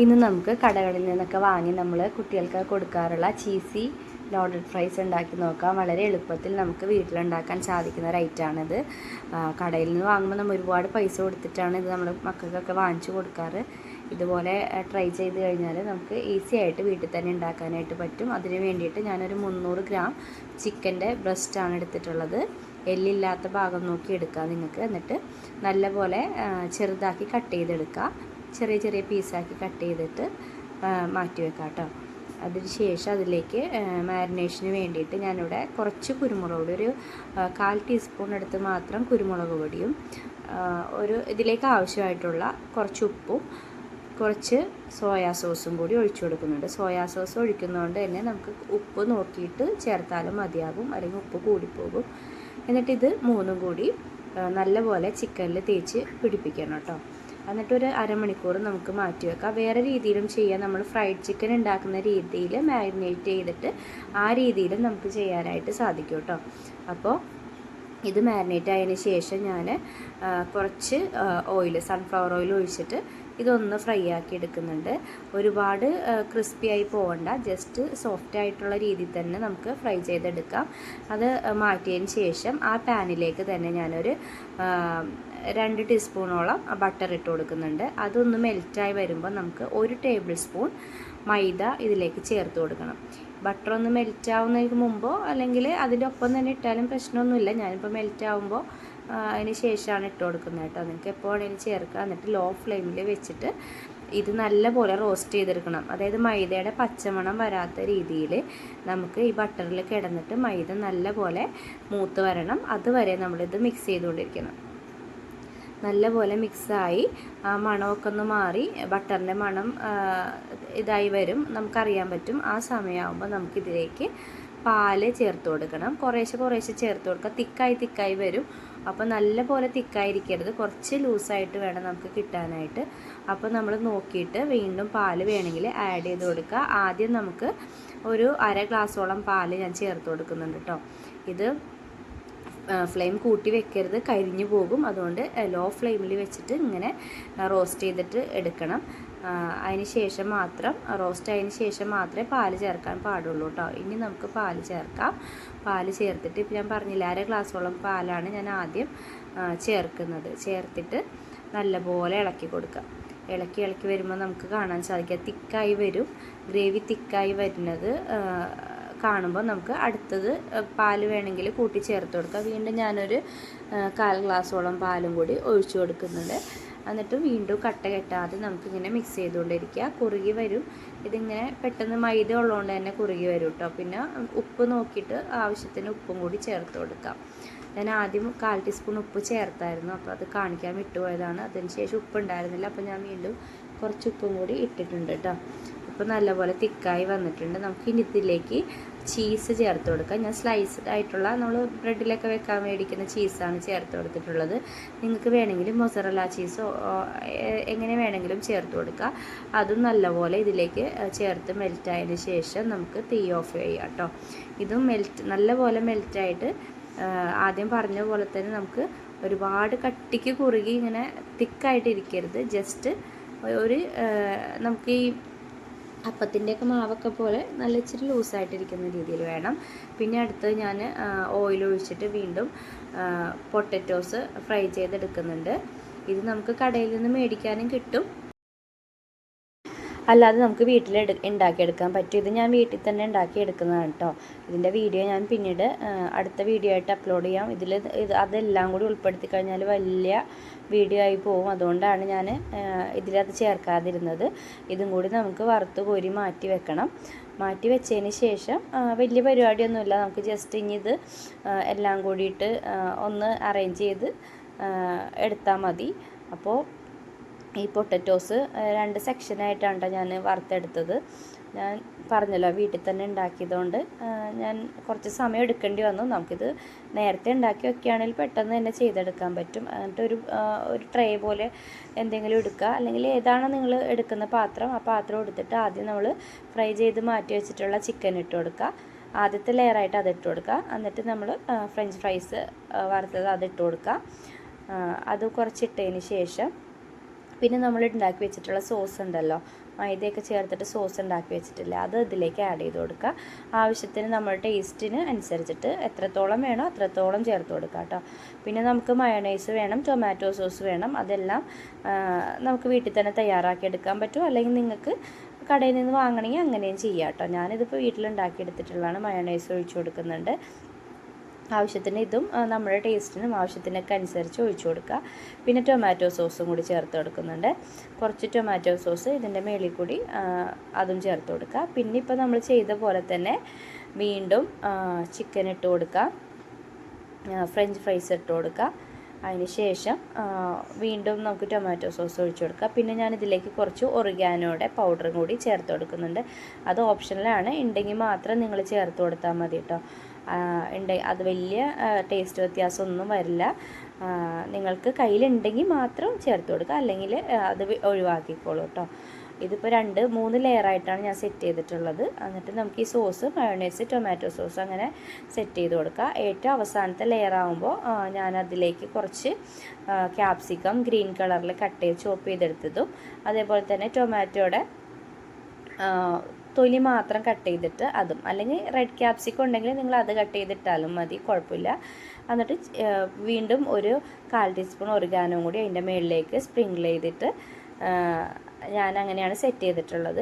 ഇന്ന് നമുക്ക് കടകളിൽ നിന്നൊക്കെ വാങ്ങി നമ്മൾ കുട്ടികൾക്ക് കൊടുക്കാറുള്ള ചീസി ലോഡഡ് ഫ്രൈസ് ഉണ്ടാക്കി നോക്കാം. വളരെ എളുപ്പത്തിൽ നമുക്ക് വീട്ടിലുണ്ടാക്കാൻ സാധിക്കുന്ന ഒരു ഐറ്റമാണിത്. കടയിൽ നിന്ന് വാങ്ങുമ്പോൾ നമ്മൾ ഒരുപാട് പൈസ കൊടുത്തിട്ടാണ് ഇത് നമ്മൾ മക്കൾക്കൊക്കെ വാങ്ങിച്ചു കൊടുക്കാറ്. ഇതുപോലെ ട്രൈ ചെയ്ത് കഴിഞ്ഞാൽ നമുക്ക് ഈസി ആയിട്ട് വീട്ടിൽ തന്നെ ഉണ്ടാക്കാനായിട്ട് പറ്റും. അതിന് വേണ്ടിയിട്ട് ഞാനൊരു 300 ഗ്രാം ചിക്കൻ്റെ ബ്രസ്റ്റാണ് എടുത്തിട്ടുള്ളത്. എല്ലില്ലാത്ത ഭാഗം നോക്കി എടുക്കുക നിങ്ങൾക്ക്. എന്നിട്ട് നല്ലപോലെ ചെറുതാക്കി കട്ട് ചെയ്തെടുക്കുക. ചെറിയ ചെറിയ പീസാക്കി കട്ട് ചെയ്തിട്ട് മാറ്റി വെക്കാം കേട്ടോ. അതിന് ശേഷം അതിലേക്ക് മാരിനേഷന് വേണ്ടിയിട്ട് ഞാനിവിടെ കുറച്ച് കുരുമുളക് പൊടി, ഒരു 1/4 ടീസ്പൂൺ എടുത്ത് മാത്രം കുരുമുളക് പൊടിയും, ഇതിലേക്ക് ആവശ്യമായിട്ടുള്ള കുറച്ച് ഉപ്പും കുറച്ച് സോയാ സോസും കൂടി ഒഴിച്ചു കൊടുക്കുന്നുണ്ട്. സോയാ സോസ് ഒഴിക്കുന്നതുകൊണ്ട് തന്നെ നമുക്ക് ഉപ്പ് നോക്കിയിട്ട് ചേർത്താലും മതിയാകും, അല്ലെങ്കിൽ ഉപ്പ് കൂടിപ്പോകും. എന്നിട്ടിത് മൂന്നും കൂടി നല്ലപോലെ ചിക്കനിൽ തേച്ച് പിടിപ്പിക്കണം കേട്ടോ. എന്നിട്ടൊരു അരമണിക്കൂർ നമുക്ക് മാറ്റി വെക്കാം. വേറെ രീതിയിലും ചെയ്യാം. നമ്മൾ ഫ്രൈഡ് ചിക്കൻ ഉണ്ടാക്കുന്ന രീതിയിൽ മാരിനേറ്റ് ചെയ്തിട്ട് ആ രീതിയിലും നമുക്ക് ചെയ്യാനായിട്ട് സാധിക്കും കേട്ടോ. അപ്പോൾ ഇത് മാരിനേറ്റ് ആയതിന് ശേഷം ഞാൻ കുറച്ച് ഓയിൽ, സൺഫ്ലവർ ഓയിൽ ഒഴിച്ചിട്ട് ഇതൊന്ന് ഫ്രൈ ആക്കി എടുക്കുന്നുണ്ട്. ഒരുപാട് ക്രിസ്പി ആയി പോകണ്ട, ജസ്റ്റ് സോഫ്റ്റ് ആയിട്ടുള്ള രീതിയിൽ തന്നെ നമുക്ക് ഫ്രൈ ചെയ്തെടുക്കാം. അത് മാറ്റിയതിന് ശേഷം ആ പാനിലേക്ക് തന്നെ ഞാനൊരു 2 ടീസ്പൂണോളം ബട്ടർ ഇട്ട് കൊടുക്കുന്നുണ്ട്. അതൊന്ന് മെൽറ്റായി വരുമ്പോൾ നമുക്ക് 1 ടേബിൾ സ്പൂൺ മൈദ ഇതിലേക്ക് ചേർത്ത് കൊടുക്കണം. ബട്ടർ ഒന്ന് മെൽറ്റാവുന്നതിന് മുമ്പോ അല്ലെങ്കിൽ അതിൻ്റെ ഒപ്പം തന്നെ ഇട്ടാലും പ്രശ്നമൊന്നുമില്ല. ഞാനിപ്പോൾ മെൽറ്റാവുമ്പോൾ അതിന് ശേഷമാണ് ഇട്ട് കൊടുക്കുന്നത് കേട്ടോ. നിങ്ങൾക്ക് എപ്പോൾ വേണമെങ്കിലും ചേർക്കുക. എന്നിട്ട് ലോ ഫ്ലെയിമിൽ വെച്ചിട്ട് ഇത് നല്ലപോലെ റോസ്റ്റ് ചെയ്തെടുക്കണം. അതായത് മൈദയുടെ പച്ചമണം വരാത്ത രീതിയിൽ നമുക്ക് ഈ ബട്ടറിൽ കിടന്നിട്ട് മൈദ നല്ലപോലെ മൂത്ത് വരണം. അതുവരെ നമ്മളിത് മിക്സ് ചെയ്തുകൊണ്ടിരിക്കണം. നല്ലപോലെ മിക്സായി ആ മണമൊക്കെ ഒന്ന് മാറി ബട്ടറിൻ്റെ മണം ഇതായി വരും, നമുക്കറിയാൻ പറ്റും. ആ സമയമാകുമ്പോൾ നമുക്കിതിലേക്ക് പാല് ചേർത്ത് കൊടുക്കണം. കുറേശ്ശെ ചേർത്ത് കൊടുക്കുക. തിക്കായി വരും. അപ്പോൾ നല്ലപോലെ തിക്കായിരിക്കരുത്, കുറച്ച് ലൂസായിട്ട് വേണം നമുക്ക് കിട്ടാനായിട്ട്. അപ്പോൾ നമ്മൾ നോക്കിയിട്ട് വീണ്ടും പാല് വേണമെങ്കിൽ ആഡ് ചെയ്ത് കൊടുക്കുക. ആദ്യം നമുക്ക് ഒരു 1/2 ഗ്ലാസോളം പാല് ഞാൻ ചേർത്ത് കൊടുക്കുന്നുണ്ട് കേട്ടോ. ഇത് ഫ്ലെയിം കൂട്ടി വെക്കരുത്, കരിഞ്ഞു പോകും. അതുകൊണ്ട് ലോ ഫ്ലെയിമിൽ വെച്ചിട്ട് ഇങ്ങനെ റോസ്റ്റ് ചെയ്തിട്ട് എടുക്കണം. അതിന് ശേഷം മാത്രം, റോസ്റ്റ് ആയതിന് ശേഷം മാത്രമേ പാല് ചേർക്കാൻ പാടുള്ളൂ കേട്ടോ. ഇനി നമുക്ക് പാല് ചേർക്കാം. പാല് ചേർത്തിട്ട് ഇപ്പം ഞാൻ പറഞ്ഞില്ല, 1/2 ഗ്ലാസോളം പാലാണ് ഞാൻ ആദ്യം ചേർക്കുന്നത്. ചേർത്തിട്ട് നല്ലപോലെ ഇളക്കി കൊടുക്കുക. ഇളക്കി വരുമ്പോൾ നമുക്ക് കാണാൻ സാധിക്കുക തിക്കായി വരും. ഗ്രേവി തിക്കായി വരുന്നത് കാണുമ്പോൾ നമുക്ക് അടുത്തത് പാല് വേണമെങ്കിൽ കൂട്ടി ചേർത്ത് കൊടുക്കാം. വീണ്ടും ഞാനൊരു 1/4 ഗ്ലാസോളം പാലും കൂടി ഒഴിച്ചു കൊടുക്കുന്നുണ്ട്. എന്നിട്ട് വീണ്ടും കട്ട കെട്ടാതെ നമുക്കിങ്ങനെ മിക്സ് ചെയ്തുകൊണ്ടിരിക്കുക. കുറുകി വരും. ഇതിങ്ങനെ പെട്ടെന്ന് മൈദ ഉള്ളതുകൊണ്ട് തന്നെ കുറുകി വരും കേട്ടോ. പിന്നെ ഉപ്പ് നോക്കിയിട്ട് ആവശ്യത്തിന് ഉപ്പും കൂടി ചേർത്ത് കൊടുക്കാം. ഞാൻ ആദ്യം 1/4 ടീസ്പൂൺ ഉപ്പ് ചേർത്തായിരുന്നു, അപ്പോൾ അത് കാണിക്കാൻ വിട്ടുപോയതാണ്. അതിന് ശേഷം ഉപ്പ് ഉണ്ടായിരുന്നില്ല, അപ്പോൾ ഞാൻ വീണ്ടും കുറച്ച് ഉപ്പും കൂടി ഇട്ടിട്ടുണ്ട് കേട്ടോ. ഇപ്പോൾ നല്ലപോലെ തിക്കായി വന്നിട്ടുണ്ട്. നമുക്ക് ഇനി ഇതിലേക്ക് ചീസ് ചേർത്ത് കൊടുക്കാം. ഞാൻ സ്ലൈസ്ഡ് ആയിട്ടുള്ള നമ്മൾ ബ്രെഡിലൊക്കെ വെക്കാൻ മേടിക്കുന്ന ചീസാണ് ചേർത്ത് കൊടുത്തിട്ടുള്ളത്. നിങ്ങൾക്ക് വേണമെങ്കിൽ മൊസറല്ല ചീസോ എങ്ങനെ വേണമെങ്കിലും ചേർത്ത് കൊടുക്കുക. അതും നല്ലപോലെ ഇതിലേക്ക് ചേർത്ത് മെൽറ്റായതിന് ശേഷം നമുക്ക് തീ ഓഫ് ചെയ്യാം കേട്ടോ. ഇതും നല്ലപോലെ മെൽറ്റായിട്ട് ആദ്യം പറഞ്ഞ പോലെ തന്നെ നമുക്ക് ഒരുപാട് കട്ടിക്ക് കുറുകി ഇങ്ങനെ തിക്കായിട്ടിരിക്കരുത്. ജസ്റ്റ് ഒരു നമുക്ക് ഈ അപ്പത്തിൻ്റെയൊക്കെ മാവൊക്കെ പോലെ നല്ല ഇച്ചിരി ലൂസായിട്ടിരിക്കുന്ന രീതിയിൽ വേണം. പിന്നെ അടുത്തത് ഞാൻ ഓയിൽ ഒഴിച്ചിട്ട് വീണ്ടും പൊട്ടറ്റോസ് ഫ്രൈ ചെയ്തെടുക്കുന്നുണ്ട്. ഇത് നമുക്ക് കടയിൽ നിന്ന് മേടിക്കാനും കിട്ടും, അല്ലാതെ നമുക്ക് വീട്ടിൽ ഉണ്ടാക്കിയെടുക്കാൻ പറ്റും. ഇത് ഞാൻ വീട്ടിൽ തന്നെ ഉണ്ടാക്കിയെടുക്കുന്നതാണ് കേട്ടോ. ഇതിൻ്റെ വീഡിയോ ഞാൻ പിന്നീട് അടുത്ത വീഡിയോ ആയിട്ട് അപ്ലോഡ് ചെയ്യാം. അതെല്ലാം കൂടി ഉൾപ്പെടുത്തി കഴിഞ്ഞാൽ വലിയ വീഡിയോ ആയി പോകും. അതുകൊണ്ടാണ് ഞാൻ ഇതിലത് ചേർക്കാതിരുന്നത്. ഇതും കൂടി നമുക്ക് വറുത്ത് കോരി മാറ്റി വെക്കണം. മാറ്റി വെച്ചതിന് ശേഷം വലിയ പരിപാടിയൊന്നുമില്ല. നമുക്ക് ജസ്റ്റ് ഇനി ഇത് എല്ലാം കൂടിയിട്ട് ഒന്ന് അറേഞ്ച് ചെയ്ത് എടുത്താൽ മതി. അപ്പോൾ ഈ പൊട്ടറ്റോസ് 2 സെക്ഷനായിട്ടാണ് ഞാൻ വറുത്തെടുത്തത്. ഞാൻ പറഞ്ഞല്ലോ വീട്ടിൽ തന്നെ ഉണ്ടാക്കിയതുകൊണ്ട് ഞാൻ കുറച്ച് സമയം എടുക്കേണ്ടി വന്നു. നമുക്കിത് നേരത്തെ ഉണ്ടാക്കി വെക്കുകയാണെങ്കിൽ പെട്ടെന്ന് തന്നെ ചെയ്തെടുക്കാൻ പറ്റും. എന്നിട്ട് ഒരു ട്രേ പോലെ എന്തെങ്കിലും എടുക്കുക, അല്ലെങ്കിൽ ഏതാണ് നിങ്ങൾ എടുക്കുന്ന പാത്രം, ആ പാത്രം എടുത്തിട്ട് ആദ്യം നമ്മൾ ഫ്രൈ ചെയ്ത് മാറ്റി വെച്ചിട്ടുള്ള ചിക്കൻ ഇട്ട് കൊടുക്കുക. ആദ്യത്തെ ലെയറായിട്ട് അതിട്ട് കൊടുക്കുക. എന്നിട്ട് നമ്മൾ ഫ്രഞ്ച് ഫ്രൈസ് വറുത്തത് അതിട്ട് കൊടുക്കുക. അത് കുറച്ചിട്ടതിന് ശേഷം പിന്നെ നമ്മൾ ഉണ്ടാക്കി വെച്ചിട്ടുള്ള സോസ് ഉണ്ടല്ലോ, മൈദയൊക്കെ ചേർത്തിട്ട് സോസ് ഉണ്ടാക്കി വെച്ചിട്ടില്ല, അത് ഇതിലേക്ക് ആഡ് ചെയ്ത് കൊടുക്കുക. ആവശ്യത്തിന് നമ്മുടെ ടേസ്റ്റിന് അനുസരിച്ചിട്ട് എത്രത്തോളം വേണോ അത്രത്തോളം ചേർത്ത് കൊടുക്കുക കേട്ടോ. പിന്നെ നമുക്ക് മയോണൈസ് വേണം, ടൊമാറ്റോ സോസ് വേണം. അതെല്ലാം നമുക്ക് വീട്ടിൽ തന്നെ തയ്യാറാക്കി എടുക്കാൻ പറ്റും. അല്ലെങ്കിൽ നിങ്ങൾക്ക് കടയിൽ നിന്ന് വാങ്ങണമെങ്കിൽ അങ്ങനെയും ചെയ്യാം കേട്ടോ. ഞാനിതിപ്പോൾ വീട്ടിലുണ്ടാക്കിയെടുത്തിട്ടുള്ളതാണ്. മയോണൈസ് ഒഴിച്ചു കൊടുക്കുന്നുണ്ട്. ആവശ്യത്തിന് ഇതും നമ്മുടെ ടേസ്റ്റിനും ആവശ്യത്തിനൊക്കെ അനുസരിച്ച് ഒഴിച്ചു കൊടുക്കുക. പിന്നെ ടൊമാറ്റോ സോസും കൂടി ചേർത്ത് കൊടുക്കുന്നുണ്ട്. കുറച്ച് ടൊമാറ്റോ സോസ് ഇതിൻ്റെ മേളിൽ കൂടി അതും ചേർത്ത് കൊടുക്കുക. പിന്നെ ഇപ്പോൾ നമ്മൾ ചെയ്ത പോലെ തന്നെ വീണ്ടും ചിക്കൻ ഇട്ട് കൊടുക്കുക, ഫ്രഞ്ച് ഫ്രൈസ് ഇട്ട് കൊടുക്കുക. അതിന് ശേഷം വീണ്ടും നമുക്ക് ടൊമാറ്റോ സോസ് ഒഴിച്ചു കൊടുക്കുക. പിന്നെ ഞാൻ ഇതിലേക്ക് കുറച്ച് ഒറിഗാനോയുടെ പൗഡറും കൂടി ചേർത്ത് കൊടുക്കുന്നുണ്ട്. അത് ഓപ്ഷണലാണ്, ഉണ്ടെങ്കിൽ മാത്രം നിങ്ങൾ ചേർത്ത് കൊടുത്താൽ മതി കേട്ടോ. അത് വലിയ ടേസ്റ്റ് വ്യത്യാസമൊന്നും വരില്ല. നിങ്ങൾക്ക് കയ്യിലുണ്ടെങ്കിൽ മാത്രം ചേർത്ത് കൊടുക്കുക, അല്ലെങ്കിൽ അത് ഒഴിവാക്കിക്കോളൂ കേട്ടോ. ഇതിപ്പോൾ 2-3 ലെയറായിട്ടാണ് ഞാൻ സെറ്റ് ചെയ്തിട്ടുള്ളത്. എന്നിട്ട് നമുക്ക് ഈ സോസ്, മയോണൈസ്, ടൊമാറ്റോ സോസ് അങ്ങനെ സെറ്റ് ചെയ്ത് കൊടുക്കുക. ഏറ്റവും അവസാനത്തെ ലെയർ ആകുമ്പോൾ ഞാൻ അതിലേക്ക് കുറച്ച് ക്യാപ്സിക്കം ഗ്രീൻ കളറിൽ ചോപ്പ് ചെയ്തെടുത്തതും അതേപോലെ തന്നെ ടൊമാറ്റോയുടെ തൊലി മാത്രം കട്ട് ചെയ്തിട്ട് അതും, അല്ലെങ്കിൽ റെഡ് ക്യാപ്സിക്കം ഉണ്ടെങ്കിൽ നിങ്ങൾ അത് കട്ട് ചെയ്തിട്ടാലും മതി, കുഴപ്പമില്ല. എന്നിട്ട് വീണ്ടും ഒരു 1/4 ടീസ്പൂൺ ഒറിഗാനോയും കൂടി അതിൻ്റെ മുകളിലേക്ക് സ്പ്രിങ്കിൾ ചെയ്തിട്ട് ഞാൻ അങ്ങനെയാണ് സെറ്റ് ചെയ്തിട്ടുള്ളത്.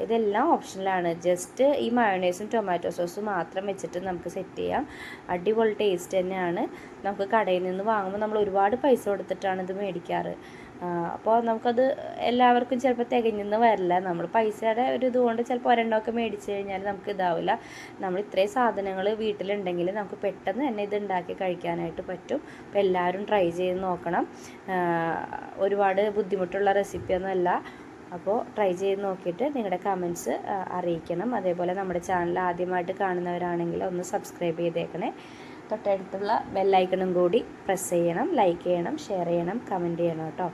ഇതെല്ലാം ഓപ്ഷനിലാണ്. ജസ്റ്റ് ഈ മയോണൈസും ടൊമാറ്റോ സോസും മാത്രം വെച്ചിട്ട് നമുക്ക് സെറ്റ് ചെയ്യാം. അടിപൊളി ടേസ്റ്റ് തന്നെയാണ്. നമുക്ക് കടയിൽ നിന്ന് വാങ്ങുമ്പോൾ നമ്മൾ ഒരുപാട് പൈസ കൊടുത്തിട്ടാണ് ഇത് മേടിക്കാറ്. അപ്പോൾ നമുക്കത് എല്ലാവർക്കും ചിലപ്പോൾ തികഞ്ഞെന്ന് വരില്ല. നമ്മൾ പൈസയുടെ ഒരു ഇതുകൊണ്ട് ചിലപ്പോൾ ഒരെണ്ണമൊക്കെ മേടിച്ച് കഴിഞ്ഞാൽ നമുക്ക് ഇതാവില്ല. നമ്മൾ ഇത്രയും സാധനങ്ങൾ വീട്ടിലുണ്ടെങ്കിൽ നമുക്ക് പെട്ടെന്ന് തന്നെ ഇത് ഉണ്ടാക്കി കഴിക്കാനായിട്ട് പറ്റും. അപ്പോൾ എല്ലാവരും ട്രൈ ചെയ്ത് നോക്കണം. ഒരുപാട് ബുദ്ധിമുട്ടുള്ള റെസിപ്പിയൊന്നും അല്ല. അപ്പോൾ ട്രൈ ചെയ്ത് നോക്കിയിട്ട് നിങ്ങളുടെ കമൻറ്റ്സ് അറിയിക്കണം. അതേപോലെ നമ്മുടെ ചാനൽ ആദ്യമായിട്ട് കാണുന്നവരാണെങ്കിൽ ഒന്ന് സബ്സ്ക്രൈബ് ചെയ്തേക്കണേ. തൊട്ടടുത്തുള്ള ബെല്ലൈക്കണും കൂടി പ്രസ് ചെയ്യണം, ലൈക്ക് ചെയ്യണം, ഷെയർ ചെയ്യണം, കമൻറ്റ് ചെയ്യണം കേട്ടോ.